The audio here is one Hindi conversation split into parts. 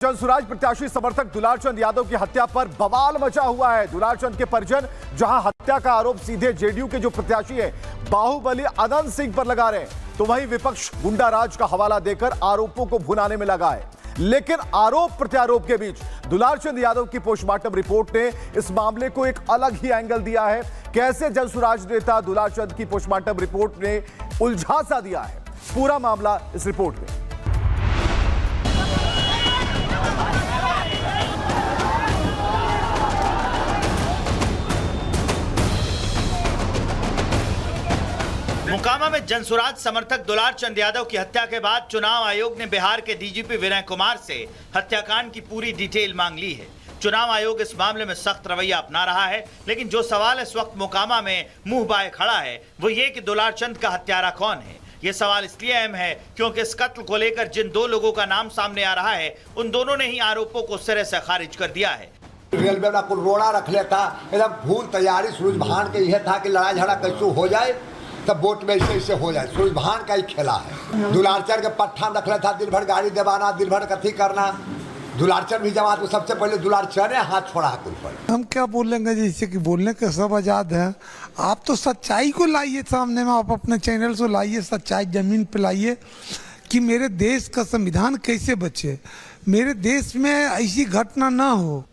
जनसुराज प्रत्याशी समर्थक दुलारचंद यादव की हत्या पर बवाल मचा हुआ है। दुलारचंद के परिजन जहां हत्या का आरोप सीधे जेडीयू के जो प्रत्याशी है बाहुबली अनंत सिंह पर लगा रहे हैं, तो वहीं विपक्ष गुंडा राज का हवाला देकर आरोपों को भुनाने में लगा है। लेकिन आरोप प्रत्यारोप के बीच दुलारचंद यादव की पोस्टमार्टम रिपोर्ट ने इस मामले को एक अलग ही एंगल दिया है। कैसे जनसुराज नेता दुलारचंद की पोस्टमार्टम रिपोर्ट ने उलझा सा दिया है, पूरा मामला इस रिपोर्ट में। मोकामा में जनसुराज समर्थक दुलारचंद यादव की हत्या के बाद चुनाव आयोग ने बिहार के डीजीपी विनय कुमार से हत्याकांड की पूरी डिटेल मांग ली है। चुनाव आयोग इस मामले में सख्त रवैया अपना रहा है, लेकिन जो सवाल इस वक्त मोकामा में मुंह बाए खड़ा है वो ये कि दुलारचंद का हत्यारा कौन है। ये सवाल इसलिए अहम है क्योंकि इस कत्ल को लेकर जिन दो लोगों का नाम सामने आ रहा है उन दोनों ने ही आरोपों को सिरे से खारिज कर दिया है। रेलवे में कुल रोड़ा रख लेता, एकदम फूल तैयारी सूरज भान के यह था कि लड़ाई झगड़ा कैसे हो जाए तब वोट में ऐसे हो जाए। सूरज भान का ही खेला है। दुलारचंद के पट्टा रख लेता, दिन भर गाड़ी दबाना, दिन भर कथी करना। दुलारचंद भी जमात को सबसे पहले दुलारचंद ने हाथ छोड़ा है कुल पर। हम क्या बोलेंगे, जैसे कि बोलने के सब आजाद हैं। आप तो सच्चाई को लाइए सामने में, आप अपने चैनल से लाइए, सच्चाई जमीन पे लाइए कि मेरे देश का संविधान कैसे बचे, मेरे देश में ऐसी घटना ना हो।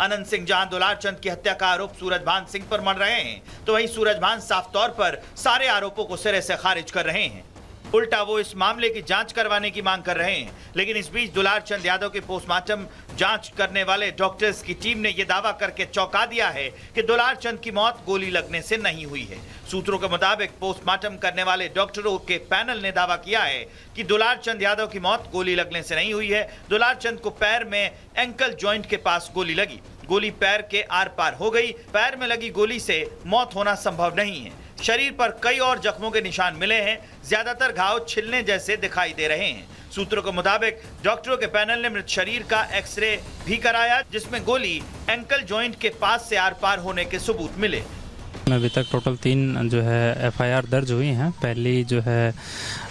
अनंत सिंह जहां दुलारचंद की हत्या का आरोप सूरजभान सिंह पर मढ़ रहे हैं, तो वहीं सूरजभान साफ तौर पर सारे आरोपों को सिरे से खारिज कर रहे हैं। उल्टा वो इस मामले की जांच करवाने की मांग कर रहे हैं। लेकिन इस बीच दुलारचंद यादव के पोस्टमार्टम जांच करने वाले डॉक्टर्स की टीम ने यह दावा करके चौंका दिया है कि दुलारचंद की मौत गोली लगने से नहीं हुई है। सूत्रों के मुताबिक पोस्टमार्टम करने वाले डॉक्टरों के पैनल ने दावा किया है कि दुलारचंद यादव की मौत गोली लगने से नहीं हुई है। दुलारचंद को पैर में एंकल जॉइंट के पास गोली लगी, गोली पैर के आर पार हो गई। पैर में लगी गोली से मौत होना संभव नहीं है। शरीर पर कई और जख्मों के निशान मिले हैं, ज्यादातर घाव छिलने जैसे दिखाई दे रहे हैं। सूत्रों के मुताबिक डॉक्टरों के पैनल ने मृत शरीर का एक्सरे भी कराया, जिसमें गोली एंकल जॉइंट के पास से आर पार होने के सबूत मिले। अभी तक टोटल 3 जो है FIR दर्ज हुई हैं। पहली जो है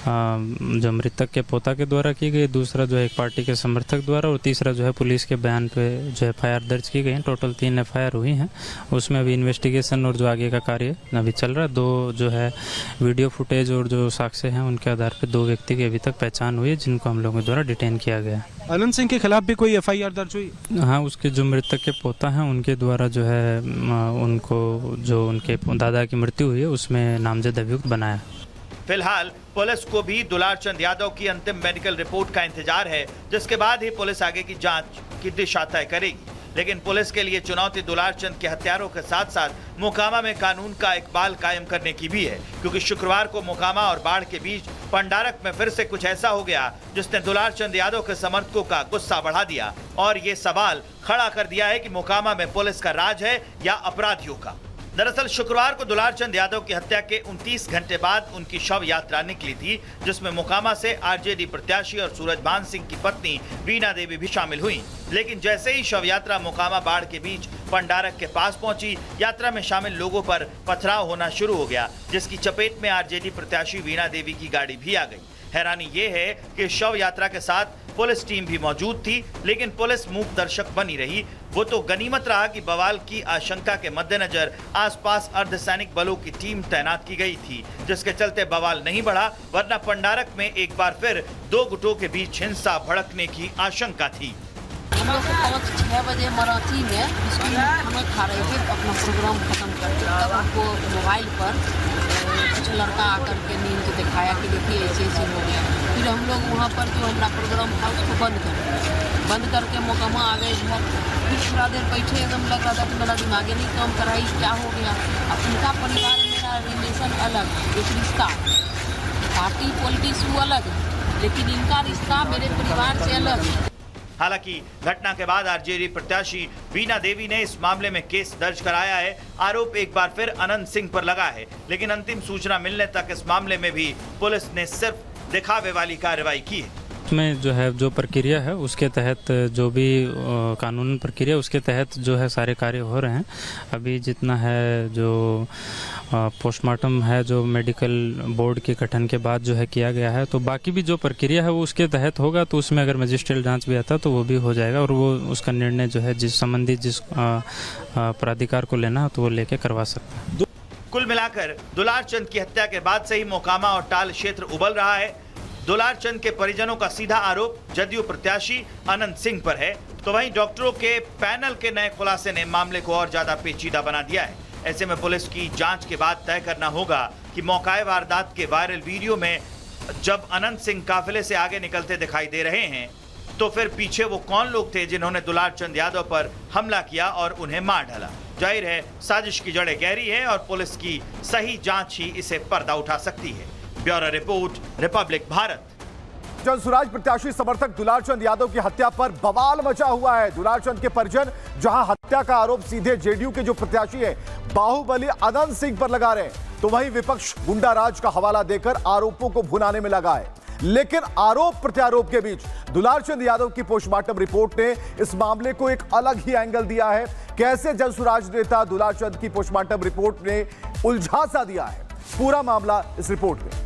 जो मृतक के पोता के द्वारा की गई, दूसरा जो है एक पार्टी के समर्थक द्वारा, और तीसरा जो है पुलिस के बयान पे जो FIR दर्ज की गई हैं। टोटल 3 FIR हुई हैं। उसमें अभी इन्वेस्टिगेशन और जो आगे का कार्य अभी चल रहा है। 2 जो है वीडियो फुटेज और जो साक्ष्य हैं उनके आधार पर 2 व्यक्ति की अभी तक पहचान हुई है, जिनको हम लोगों द्वारा डिटेन किया गया है। अनंत सिंह के खिलाफ भी कोई FIR दर्ज हुई? हाँ, उसके जो मृतक के पोता हैं उनके द्वारा जो है उनको जो उनके दादा की मृत्यु हुई है उसमें नामजद अभियुक्त बनाया। फिलहाल पुलिस को भी दुलारचंद यादव की अंतिम मेडिकल रिपोर्ट का इंतजार है, जिसके बाद ही पुलिस आगे की जांच की दिशा तय करेगी। लेकिन पुलिस के लिए चुनौती दुलारचंद के हत्यारों के साथ साथ मोकामा में कानून का इकबाल कायम करने की भी है, क्योंकि शुक्रवार को मोकामा और बाढ़ के बीच पंडारक में फिर से कुछ ऐसा हो गया जिसने दुलारचंद यादव के समर्थकों का गुस्सा बढ़ा दिया और ये सवाल खड़ा कर दिया है कि मोकामा में पुलिस का राज है या अपराधियों का। दरअसल शुक्रवार को दुलारचंद यादव की हत्या के 29 घंटे बाद उनकी शव यात्रा निकली थी, जिसमें मोकामा से आरजेडी प्रत्याशी और सूरजभान सिंह की पत्नी वीणा देवी भी शामिल हुई। लेकिन जैसे ही शव यात्रा मोकामा बाढ़ के बीच पंडारक के पास पहुंची, यात्रा में शामिल लोगों पर पथराव होना शुरू हो गया, जिसकी चपेट में आरजेडी प्रत्याशी वीणा देवी की गाड़ी भी आ गई। हैरानी ये है कि शव यात्रा के साथ पुलिस टीम भी मौजूद थी, लेकिन पुलिस मूक दर्शक बनी रही। वो तो गनीमत रहा कि बवाल की आशंका के मद्देनजर आसपास अर्धसैनिक बलों की टीम तैनात की गई थी, जिसके चलते बवाल नहीं बढ़ा, वरना पंडारक में एक बार फिर 2 गुटों के बीच हिंसा भड़कने की आशंका थी। हम लोग 5-6 बजे मराठी में स्कूल में खाना खा रहे थे, अपना प्रोग्राम खत्म करके तब हमको मोबाइल पर कुछ लड़का आकर के नींद को दिखाया कि देखिए ऐसे ऐसे हो गया। फिर हम लोग वहाँ पर जो हमारा प्रोग्राम था उसको बंद करके मोकामा आ गए घर। फिर थोड़ा देर बैठे, एकदम लग रहा था कि मेरा दिमाग नहीं काम कर रही, क्या हो गया। अब उनका परिवार मेरा रिलेशन अलग, एक रिश्ता पार्टी पॉलिटिक्स वो अलग, लेकिन इनका रिश्ता मेरे परिवार से अलग। हालांकि घटना के बाद आरजेडी प्रत्याशी वीणा देवी ने इस मामले में केस दर्ज कराया है। आरोप एक बार फिर अनंत सिंह पर लगा है, लेकिन अंतिम सूचना मिलने तक इस मामले में भी पुलिस ने सिर्फ दिखावे वाली कार्रवाई की है। में जो है जो प्रक्रिया है उसके तहत जो भी कानून प्रक्रिया उसके तहत जो है सारे कार्य हो रहे हैं। अभी जितना है जो पोस्टमार्टम है जो मेडिकल बोर्ड के गठन के बाद जो है किया गया है, तो बाकी भी जो प्रक्रिया है वो उसके तहत होगा। तो उसमें अगर मजिस्ट्रियल जांच भी आता तो वो भी हो जाएगा और वो उसका निर्णय जो है जिस संबंधित जिस प्राधिकार को लेना है तो वो लेके करवा सकता है। कुल मिलाकर दुलार चंद की हत्या के बाद से ही मोकामा और टाल क्षेत्र उबल रहा है। दुलार चंद के परिजनों का सीधा आरोप जदयू प्रत्याशी अनंत सिंह पर है, तो वहीं डॉक्टरों के पैनल के नए खुलासे ने मामले को और ज्यादा पेचीदा बना दिया है। ऐसे में पुलिस की जांच के बाद तय करना होगा कि मौकाए वारदात के वायरल वीडियो में जब अनंत सिंह काफिले से आगे निकलते दिखाई दे रहे हैं तो फिर पीछे वो कौन लोग थे जिन्होंने दुलार चंद यादव पर हमला किया और उन्हें मार डाला। जाहिर है साजिश की जड़ें गहरी है और पुलिस की सही जांच ही इसे पर्दा उठा सकती है। Bureau report, Republic Bharat. Jan Suraaj प्रत्याशी समर्थक दुलार चंद यादव की हत्या पर बवाल मचा हुआ है। दुलार चंद के परिजन जहां हत्या का आरोप सीधे जेडीयू के जो प्रत्याशी है बाहुबली अनंत सिंह पर लगा रहे हैं, तो वहीं विपक्ष गुंडाराज का हवाला देकर आरोपों को भुनाने में लगा है। लेकिन आरोप प्रत्यारोप के बीच दुलार चंद यादव की पोस्टमार्टम रिपोर्ट ने इस मामले को एक अलग ही एंगल दिया है। कैसे जनसुराज नेता दुलार चंद की पोस्टमार्टम रिपोर्ट ने उलझा सा दिया है, पूरा मामला इस रिपोर्ट में।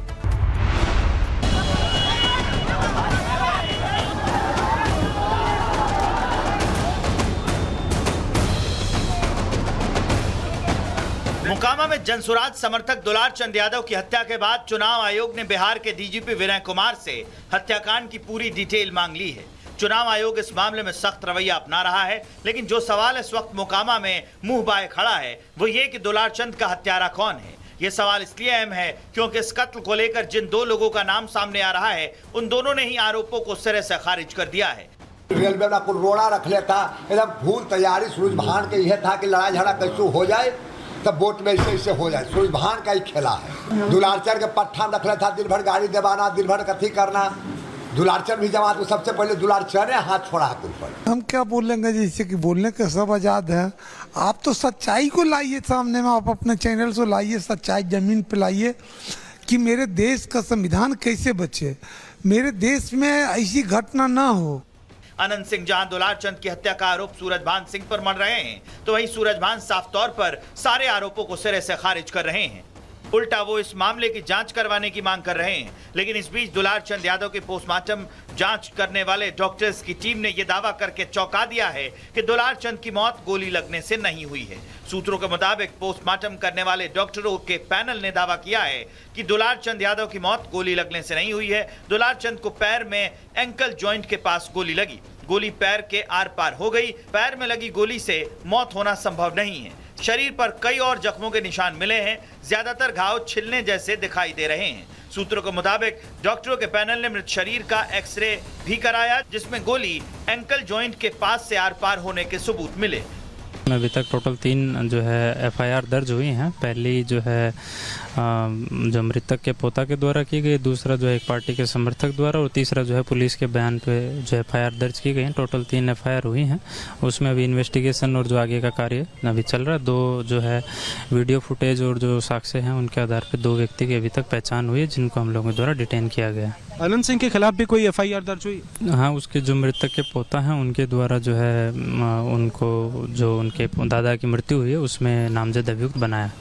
मोकामा में जनसुराज समर्थक दुलार चंद यादव की हत्या के बाद चुनाव आयोग ने बिहार के डीजीपी विनय कुमार से हत्याकांड की पूरी डिटेल मांग ली है। चुनाव आयोग इस मामले में सख्त रवैया अपना रहा है, लेकिन जो सवाल इस वक्त मोकामा में मुंह बाए खड़ा है वो ये कि दुलार चंद का हत्यारा कौन है। ये सवाल इसलिए अहम है क्योंकि इस कत्ल को लेकर जिन दो लोगों का नाम सामने आ रहा है उन दोनों ने ही आरोपों को सिरे से खारिज कर दिया है। रेलवे में कुल रोड़ा रख लेता, एकदम फूल तैयारी सूरज भान के यह था कि लड़ाई झगड़ा कैसे हो जाए तब वोट में ऐसे हो जाए। सूरज भान का ही खेला है। दुलारचर के पट्टा में रख लेता, दिन भर गाड़ी देवाना, दिन भर कथी करना। दुलारचर भी जमा तो सबसे पहले दुलारचर ने हाथ छोड़ा कुल पर। हम क्या बोलेंगे, जैसे कि बोलने का सब आजाद है। आप तो सच्चाई को लाइए सामने में, आप अपने चैनल से लाइए, सच्चाई जमीन पे लाइए कि मेरे देश का संविधान कैसे बचे, मेरे देश में ऐसी घटना ना हो। अनंत सिंह जहां दुलार चंद की हत्या का आरोप सूरजभान सिंह पर मढ़ रहे हैं, तो वहीं सूरजभान साफ तौर पर सारे आरोपों को सिरे से खारिज कर रहे हैं। उल्टा वो इस मामले की जांच करवाने की मांग कर रहे हैं। लेकिन इस बीच दुलार चंद यादव के पोस्टमार्टम जांच करने वाले डॉक्टर्स की टीम ने यह दावा करके चौंका दिया है कि दुलार चंद की मौत गोली लगने से नहीं हुई है। सूत्रों के मुताबिक पोस्टमार्टम करने वाले डॉक्टरों के पैनल ने दावा किया है कि दुलार चंद यादव की मौत गोली लगने से नहीं हुई है। दुलार चंद को पैर में एंकल जॉइंट के पास गोली लगी, गोली पैर के आर पार हो गई। पैर में लगी गोली से मौत होना संभव नहीं है। शरीर पर कई और जख्मों के निशान मिले हैं, ज्यादातर घाव छिलने जैसे दिखाई दे रहे हैं। सूत्रों के मुताबिक डॉक्टरों के पैनल ने मृत शरीर का एक्सरे भी कराया, जिसमें गोली एंकल जॉइंट के पास से आर पार होने के सबूत मिले। अभी तक टोटल 3 जो है एफआईआर दर्ज हुई हैं। पहली जो है जो मृतक के पोता के द्वारा की गई, दूसरा जो है एक पार्टी के समर्थक द्वारा और तीसरा जो है पुलिस के बयान पे जो एफआईआर दर्ज की गई हैं। टोटल 3 एफआईआर हुई हैं। उसमें अभी इन्वेस्टिगेशन और जो आगे का कार्य अभी चल रहा है। 2 जो है वीडियो फुटेज और जो साक्ष्य हैं उनके आधार पर 2 व्यक्ति की अभी तक पहचान हुई है, जिनको हम लोगों द्वारा डिटेन किया गया है। अनंत सिंह के खिलाफ भी कोई एफआईआर दर्ज हुई? हाँ, उसके जो मृतक के पोता हैं उनके द्वारा जो है उनको जो उनके दादा की मृत्यु हुई है उसमें नामजद अभियुक्त बनाया।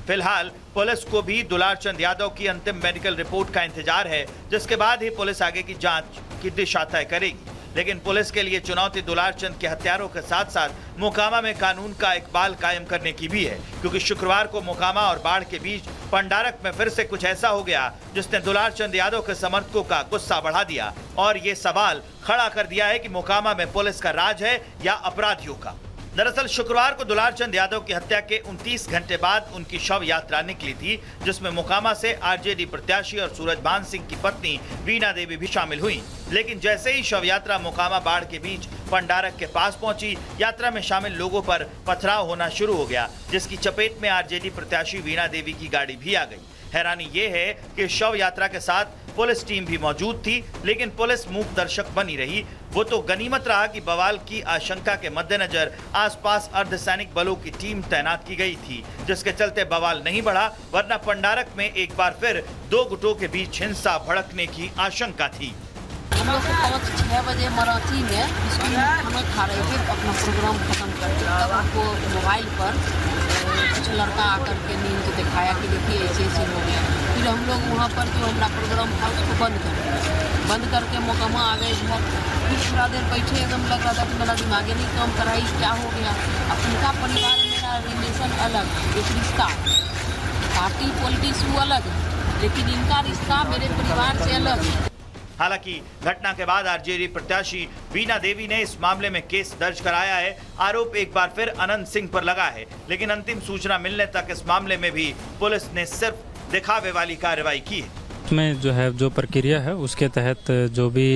फिलहाल पुलिस को भी दुलार चंद यादव की अंतिम मेडिकल रिपोर्ट का इंतजार है, जिसके बाद ही पुलिस आगे की जांच की दिशा तय करेगी। लेकिन पुलिस के लिए चुनौती दुलार चंद के हत्यारों के साथ साथ मोकामा में कानून का इकबाल कायम करने की भी है, क्योंकि शुक्रवार को मोकामा और बाढ़ के बीच पंडारक में फिर से कुछ ऐसा हो गया जिसने दुलार चंद यादव के समर्थकों का गुस्सा बढ़ा दिया और ये सवाल खड़ा कर दिया है कि मोकामा में पुलिस का राज है या अपराधियों का। दरअसल शुक्रवार को दुलार चंद यादव की हत्या के 29 घंटे बाद उनकी शव यात्रा निकली थी, जिसमें मोकामा से आरजेडी प्रत्याशी और सूरजभान सिंह की पत्नी वीणा देवी भी शामिल हुई। लेकिन जैसे ही शव यात्रा मोकामा बाढ़ के बीच पंडारक के पास पहुंची, यात्रा में शामिल लोगों पर पथराव होना शुरू हो गया, जिसकी चपेट में आरजेडी प्रत्याशी वीणा देवी की गाड़ी भी आ गई। हैरानी ये है कि शव यात्रा के साथ पुलिस टीम भी मौजूद थी, लेकिन पुलिस मूक दर्शक बनी रही। वो तो गनीमत रहा कि बवाल की आशंका के मद्देनजर आसपास अर्धसैनिक बलों की टीम तैनात की गई थी, जिसके चलते बवाल नहीं बढ़ा, वरना पंडारक में एक बार फिर 2 गुटों के बीच हिंसा भड़कने की आशंका थी। लोग 5-6 बजे मराठी में स्कूल में खाना खा रहे थे, अपना प्रोग्राम खत्म करके तब हमको मोबाइल पर कुछ लड़का आकर के नींद के दिखाया कि देखिए ऐसे ऐसे हो गया। फिर हम लोग वहाँ पर जो हमारा प्रोग्राम था उसको बंद करके मोकामा आ गए घर। फिर थोड़ा देर बैठे, एकदम लग रहा था कि मेरा दिमागे नहीं काम कर रही, क्या हो गया। अब उनका परिवार मेरा रिलेशन अलग, एक रिश्ता पार्टी पॉलिटिक्स वो अलग है, लेकिन इनका रिश्ता मेरे परिवार से अलग है। हालांकि घटना के बाद आरजेडी प्रत्याशी वीणा देवी ने इस मामले में केस दर्ज कराया है। आरोप एक बार फिर अनंत सिंह पर लगा है, लेकिन अंतिम सूचना मिलने तक इस मामले में भी पुलिस ने सिर्फ दिखावे वाली कार्रवाई की है। में जो है जो प्रक्रिया है उसके तहत जो भी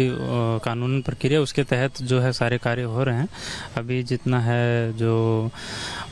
कानून प्रक्रिया उसके तहत जो है सारे कार्य हो रहे हैं। अभी जितना है जो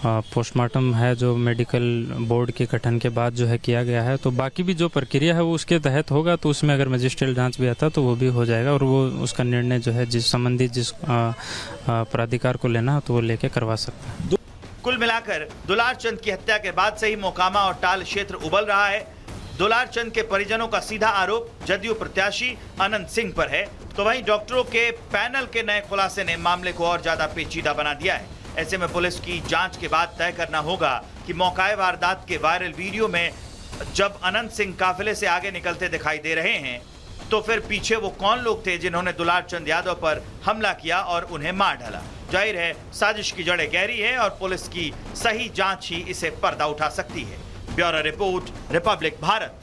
पोस्टमार्टम है जो मेडिकल बोर्ड के गठन के बाद जो है किया गया है, तो बाकी भी जो प्रक्रिया है वो उसके तहत होगा। तो उसमें अगर मजिस्ट्रेट जांच भी आता तो वो भी हो जाएगा और वो उसका निर्णय जो है जिस संबंधित जिस प्राधिकार को लेना तो वो लेके करवा सकता है। कुल मिलाकर दुलार चंद की हत्या के बाद से ही मोकामा और टाल क्षेत्र उबल रहा है। दुलार चंद के परिजनों का सीधा आरोप जदयू प्रत्याशी अनंत सिंह पर है, तो वहीं डॉक्टरों के पैनल के नए खुलासे ने मामले को और ज्यादा पेचीदा बना दिया है। ऐसे में पुलिस की जांच के बाद तय करना होगा कि मौकाए वारदात के वायरल वीडियो में जब अनंत सिंह काफिले से आगे निकलते दिखाई दे रहे हैं, तो फिर पीछे वो कौन लोग थे जिन्होंने दुलार चंद यादव पर हमला किया और उन्हें मार डाला। जाहिर है साजिश की जड़ें गहरी है और पुलिस की सही जांच ही इसे पर्दा उठा सकती है। Bureau report, Republic Bharat.